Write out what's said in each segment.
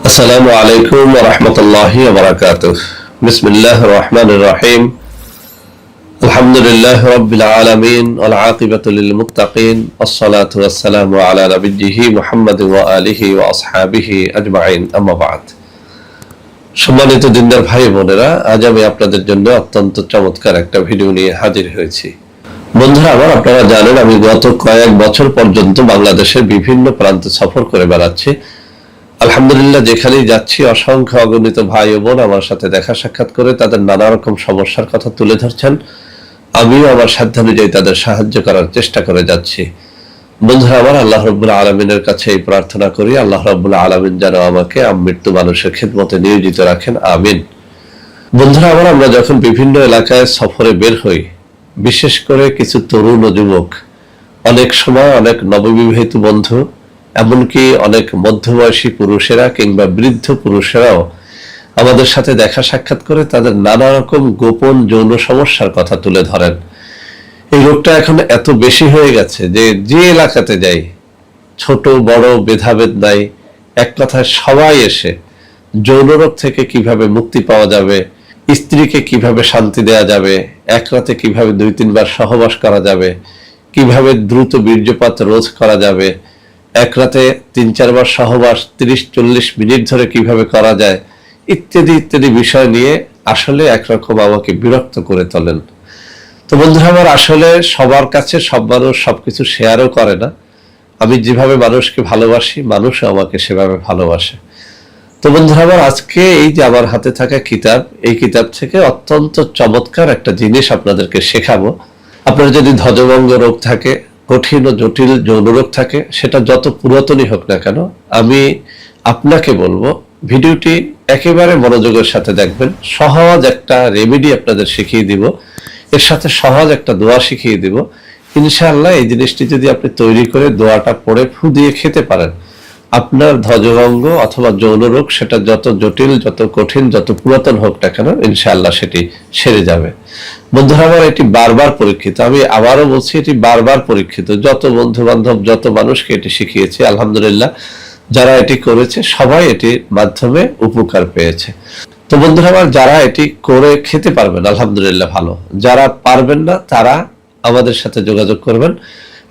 আসসালামু আলাইকুম ওয়া রাহমাতুল্লাহি ওয়া বারাকাতুহু। বিসমিল্লাহির রহমানির রহিম। আলহামদুলিল্লাহি রাব্বিল আলামিন ওয়াল আকিবাতু লিল মুত্তাকিন। আসসালাতু ওয়াসসালামু আলা নাবিয়্যিহি মুহাম্মাদিন ওয়া আলিহি ওয়া আসহাবিহি আজমাইন। আম্মা বা'দ। সম্মানিত দিনদার ভাই বোনেরা, আজ আমি আপনাদের জন্য অত্যন্ত চমৎকার একটা ভিডিও নিয়ে হাজির হয়েছি। বন্ধুরা আমার, আপনারা জানেন আমি গত কয়েক বছর পর্যন্ত বাংলাদেশের বিভিন্ন প্রান্তে সফর করে বেড়াচ্ছি। আলহামদুলিল্লাহ, যেখানেই যাচ্ছি অসংখ্য অগণিত ভাই ও বোন আমার সাথে দেখা সাক্ষাৎ করে তাদের নানা রকম সমস্যার কথা তুলে ধরছেন। আমিও আমার সাধ্যানুযায়ী তাদের সাহায্য করার চেষ্টা করে যাচ্ছি। বন্ধুরা আমার, আল্লাহ রাব্বুল আলামিনের কাছে এই প্রার্থনা করি, আল্লাহ রাব্বুল আলামিন যেন আমাকে আমৃত্যু মানুষের খিদমতে নিয়োজিত রাখেন, আমিন। বন্ধুরা আমার, আমরা যখন বিভিন্ন এলাকায় সফরে বের হই, বিশেষ করে কিছু তরুণ ও যুবক, অনেক সময় অনেক নববিবাহিত বন্ধু, এমনকি অনেক মধ্যবয়সী পুরুষেরা কিংবা বৃদ্ধ পুরুষেরাও আমাদের সাথে দেখা সাক্ষাৎ করে তাদের নানা রকম গোপন যৌন সমস্যার কথা তুলে ধরেন। এই রোগটা এখন এত বেশি হয়ে গেছে যে যে এলাকাতে যাই, ছোট বড় ভেদাভেদ নাই, এক কথায় সবাই এসে যৌন রোগ থেকে কিভাবে মুক্তি পাওয়া যাবে, স্ত্রীকে কিভাবে শান্তি দেওয়া যাবে, এক রাতে কিভাবে 2-3 বার সহবাস করা যাবে, কিভাবে দ্রুত বীর্যপাত রোধ করা যাবে, এক রাতে 3-4 বার সহবাস 30-40 মিনিট ধরে কিভাবে করা যায়, ইত্যাদি ইত্যাদি বিষয় নিয়ে আসলে একরকম আমাকে বিরক্ত করে তোলেন। তো বন্ধুরা আমার, আসলে সবার কাছে সব মানুষ সবকিছু শেয়ারও করে না। আমি যেভাবে মানুষকে ভালোবাসি, মানুষও আমাকে সেভাবে ভালোবাসে। তো বন্ধুরা আমার, আজকে এই যে আমার হাতে থাকা কিতাব, এই কিতাব থেকে অত্যন্ত চমৎকার একটা জিনিস আপনাদেরকে শেখাবো। আপনার যদি ধ্বজভঙ্গ রোগ থাকে, কঠিন ও জটিল যৌন রোগ থাকে, সেটা যত পুরাতনই হোক না কেন, আমি আপনাকে বলবো ভিডিওটি একেবারে মনোযোগের সাথে দেখবেন। সহজ একটা রেমেডি আপনাদের শিখিয়ে দিব, এর সাথে সহজ একটা দোয়া শিখিয়ে দিব। ইনশাআল্লাহ এই জিনিসটি যদি আপনি তৈরি করে দোয়াটা পড়ে ফু দিয়ে খেতে পারেন, আপনার ধ্বজভঙ্গ অথবা যৌন রোগ সেটা যত জটিল, যত কঠিন, যত পুরাতন হোক না কেন, ইনশাআল্লাহ সেটি সেরে যাবে। বন্ধুরা আমার, এটি বারবার পরীক্ষিত, আমি আবারও বলছি এটি বারবার পরীক্ষিত। যত বন্ধু বান্ধব, যত মানুষকে এটি শিখিয়েছি, আলহামদুলিল্লাহ যারা এটি করেছে সবাই এটির মাধ্যমে উপকার পেয়েছে। তো বন্ধুরা আমার, যারা এটি করে খেতে পারবেন আলহামদুলিল্লাহ ভালো, যারা পারবেন না তারা আমাদের সাথে যোগাযোগ করবেন।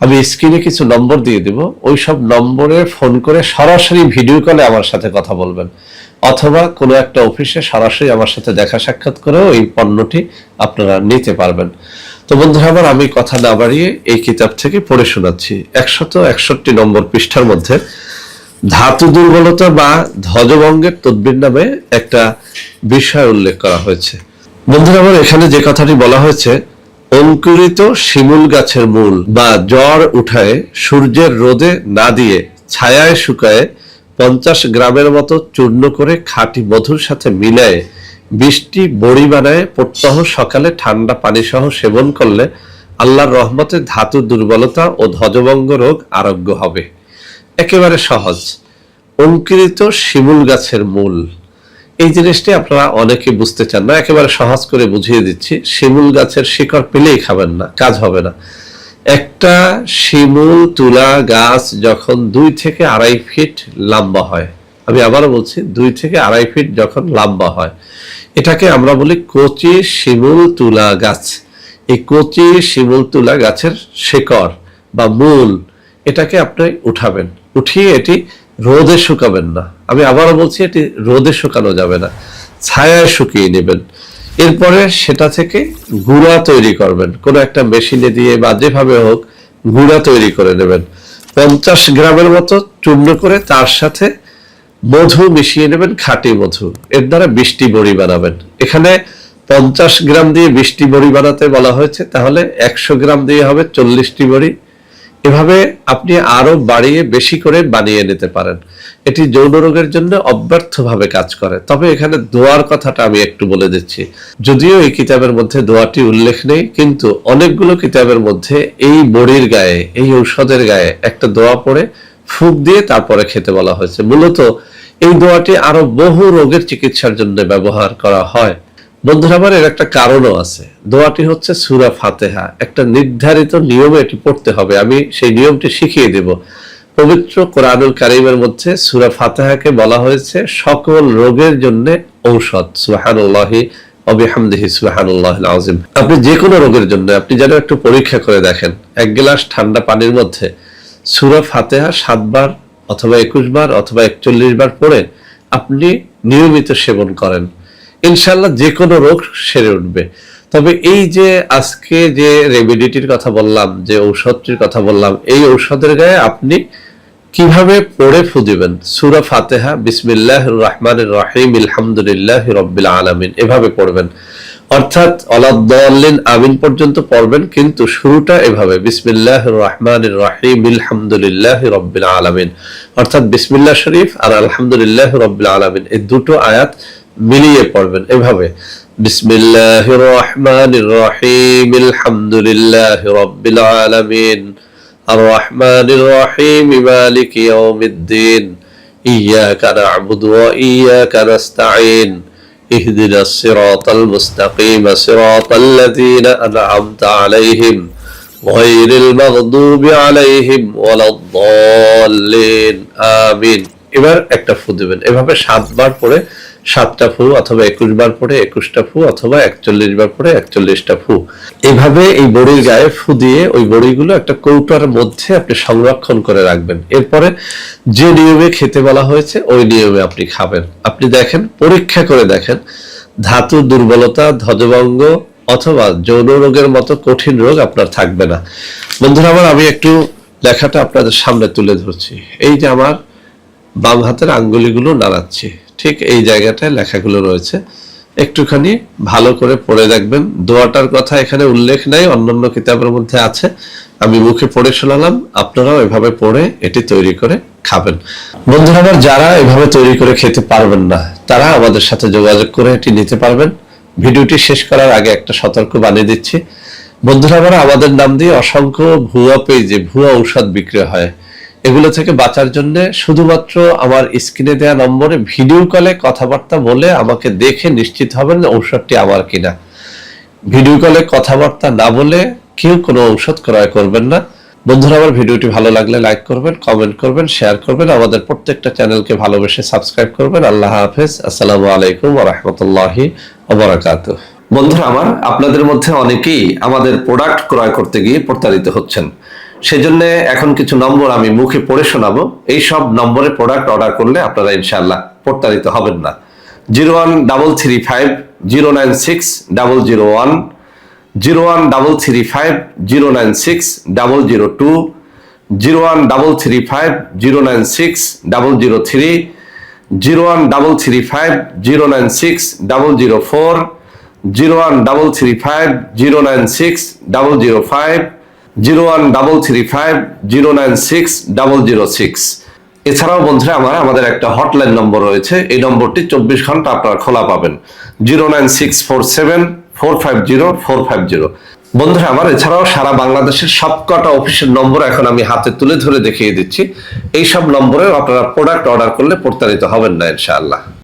আমি স্ক্রিনে কিছু নম্বর দিয়ে দিব, ওই সব নম্বরে ফোন করে সরাসরি ভিডিও কলে আমার সাথে কথা বলবেন, অথবা কোনো একটা অফিসে সরাসরি আমার সাথে দেখা সাক্ষাৎ করেও এই পণ্যটি আপনারা নিতে পারবেন। তো বন্ধুরা আমার, আমি কথা না বাড়িয়ে এই কিতাব থেকে পড়ে শোনাচ্ছি। 161 নম্বর পৃষ্ঠার মধ্যে ধাতু দুর্বলতা বা ধ্বজভঙ্গের তদবির নামে একটা বিষয় উল্লেখ করা হয়েছে। বন্ধুরা আমার, এখানে যে কথাটি বলা হয়েছে, অঙ্কুরিত শিমুল গাছের মূল বা জ্বর উঠায় সূর্যের রোদে না দিয়ে ছায়ায় শুকায় 50 গ্রামের মতো চূর্ণ করে খাঁটি মধুর সাথে মিলায়ে 20টি বড়ি বানায় প্রত্যহ সকালে ঠান্ডা পানি সহ সেবন করলে আল্লাহর রহমতে ধাতু দুর্বলতা ও ধ্বজভঙ্গ রোগ আরোগ্য হবে। একেবারে সহজ। অঙ্কুরিত শিমুল গাছের মূল, এই জিনিসটি আপনারা অনেকে বুঝতে চান না, একেবারে সহজ করে বুঝিয়ে দিচ্ছি। শিমুল গাছের শিকড় পেলেই খাবেন না, কাজ হবে না। একটা শিমুল তুলা গাছ যখন 2 থেকে 2.5 ফিট লম্বা হয়, আমি আবারও বলছি 2 থেকে 2.5 ফিট যখন লম্বা হয়, এটাকে আমরা বলি কচি শিমুল তুলা গাছ। এই কচি শিমুল তুলা গাছের শিকড় বা মূল, এটাকে আপনি উঠাবেন, উঠিয়ে এটি রোদে শুকাবেন না। আমি আবারও বলছি, এটি রোদে শুকানো যাবে না, ছায়ায় শুকিয়ে নেবেন। এরপরে সেটা থেকে গুঁড়া তৈরি করবেন, কোনো একটা মেশিনে দিয়ে বা যেভাবে হোক গুঁড়া তৈরি করে নেবেন। 50 গ্রামের মতো চূর্ণ করে তার সাথে মধু মিশিয়ে নেবেন, খাঁটি মধু। এর দ্বারা 20টি বড়ি বানাবেন। এখানে 50 গ্রাম দিয়ে 20টি বড়ি বানাতে বলা হয়েছে, তাহলে 100 গ্রাম দিয়ে হবে 40টি বড়ি। এভাবে আপনি আরো বাড়িয়ে বেশি করে বানিয়ে নিতে পারেন। এটি যৌন রোগের জন্য অব্যর্থভাবে কাজ করে। তবে এখানে দোয়ার কথাটা আমি একটু বলে দিচ্ছি। যদিও এই কিতাবের মধ্যে দোয়াটি উল্লেখ নেই, কিন্তু অনেকগুলো কিতাবের মধ্যে এই বড়ির গায়ে, এই ঔষধের গায়ে একটা দোয়া পড়ে ফুঁক দিয়ে তারপরে খেতে বলা হয়েছে। মূলত এই দোয়াটি আরো বহু রোগের চিকিৎসার জন্য ব্যবহার করা হয়। বন্ধুরা আমার, এর একটা কারণও আছে। দোয়াটি হচ্ছে সূরা ফাতিহা, একটা নির্ধারিত নিয়মে এটি পড়তে হবে। আমি সেই নিয়মটি শিখিয়ে দেব। পবিত্র কোরআনুল কারীমের মধ্যে সূরা ফাতিহাকে বলা হয়েছে সকল রোগের জন্য ঔষধ। সুবহানাল্লাহি ওয়া বিহামদিহি সুবহানাল্লাহিল আযীম। আপনি যে কোনো রোগের জন্য আপনি যেন একটু পরীক্ষা করে দেখেন, এক গ্লাস ঠান্ডা পানির মধ্যে সূরা ফাতিহা 7 বার অথবা 21 বার অথবা 41 বার পড়ে আপনি নিয়মিত সেবন করেন, ইনশাআল্লাহ যে কোনো রোগ সেরে উঠবে। তবে এই যে আজকে যে রেমেডিটির কথা বললাম, যে ঔষধটির কথা বললাম, এই ঔষধের গায়ে আপনি কিভাবে পড়ে ফু দিবেন, সূরা ফাতিহা বিসমিল্লাহির রহমানির রহিম আলহামদুলিল্লাহি রাব্বিল আলামিন এভাবে পড়বেন, অর্থাৎ ওয়ালাদ-দাল্লিন আমিন পর্যন্ত পড়বেন, কিন্তু শুরুটা এভাবে বিসমিল্লাহির রহমানির রহিম আলহামদুলিল্লাহি রাব্বিল আলামিন, অর্থাৎ বিসমিল্লাহ শরীফ আর আলহামদুলিল্লাহি রাব্বিল আলামিন এই দুটো আয়াত মিলিয়ে পড়বেন এভাবে, বিসমিল্লাহির রহমানির রহিম আলহামদুলিল্লাহি রাব্বিল আলামিন الرحمن الرحيم مالك يوم الدين إياك نعبد وإياك نستعين اهدنا الصراط المستقيم صراط الذين أنعمت عليهم غير المغضوب عليهم ولا الضالين آمين। এবার একটা ফু দিবেন, এভাবে 7 বার পরে 7টা ফু অথবা 21 বার পরে 21টা ফু অথবা 41 বার পরে 41টা ফু, এভাবে এই বড়ির গায়ে ফু দিয়ে ওই বড়িগুলো একটা কৌটার মধ্যে আপনি সংরক্ষণ করে রাখবেন। এরপরে যে নিয়মে খেতে বলা হয়েছে ওই নিয়মে আপনি খাবেন। আপনি দেখেন, পরীক্ষা করে দেখেন, ধাতু দুর্বলতা, ধ্বজভঙ্গ অথবা যৌন রোগের মতো কঠিন রোগ আপনার থাকবে না। বন্ধুরা আমার, আমি একটু লেখাটা আপনাদের সামনে তুলে ধরছি। এই যে আমার বাম হাতের আঙ্গুলিগুলো নাড়াচ্ছি, ঠিক এই জায়গাটায় লেখাগুলো রয়েছে, একটুখানি ভালো করে পড়ে দেখবেন। দোয়াটার কথা এখানে উল্লেখ নাই, অন্যান্য কিতাবের মধ্যে আছে, আমি মুখে পড়ে শোনালাম, আপনারাও এভাবে পড়ে এটি তৈরি করে খাবেন। বন্ধুরা আমার, যারা এভাবে তৈরি করে খেতে পারবেন না তারা আমাদের সাথে যোগাযোগ করে এটি নিতে পারবেন। ভিডিওটি শেষ করার আগে একটা সতর্ক বানিয়ে দিচ্ছি, বন্ধুরা আমার, আমাদের নাম দিয়ে অসংখ্য ভুয়া পেজে ভুয়া ঔষধ বিক্রি হয়। এগুলো থেকে বাঁচার জন্য শুধুমাত্র আমার স্ক্রিনে দেওয়া নম্বরে ভিডিও কলে কথাবার্তা বলে আমাকে দেখে নিশ্চিত হবেন ঔষধটি আমার কিনা। ভিডিও কলে কথাবার্তা না বলে কেউ কোনো ঔষধ ক্রয় করবেন না। বন্ধুরা আমার, ভিডিওটি ভালো লাগলে লাইক করবেন, কমেন্ট করবেন, শেয়ার করবেন, আমাদের প্রত্যেকটা চ্যানেলকে ভালোবেসে সাবস্ক্রাইব করবেন। আল্লাহ হাফেজ। আসসালামু আলাইকুম ওয়া রাহমাতুল্লাহি ওয়া বারাকাতুহু। বন্ধুরা আমার, আপনাদের মধ্যে অনেকেই আমাদের প্রোডাক্ট ক্রয় করতে গিয়ে প্রতারিত হচ্ছেন। সেজন্য এখন কিছু নম্বর আমি মুখে পড়ে শোনাবো, এই সব নম্বরে প্রোডাক্ট অর্ডার করলে আপনারা ইনশাআল্লাহ প্রতারিত হবেন না। 01335096001, 01335096002, 01335096003, 01335096004, 01335096005, 01335096006। এছাড়াও বন্ধুরা আমার, আমাদের একটা হটলাইন নম্বর রয়েছে, এই নম্বরটি 24 ঘন্টা আপনারা খোলা পাবেন, 09647450450। বন্ধুরা আমার, এছাড়াও সারা বাংলাদেশের সবকটা অফিসের নম্বর এখন আমি হাতে তুলে ধরে দেখিয়ে দিচ্ছি। এই সব নম্বরেও আপনারা প্রোডাক্ট অর্ডার করলে প্রতারিত হবেন না ইনশাআল্লাহ।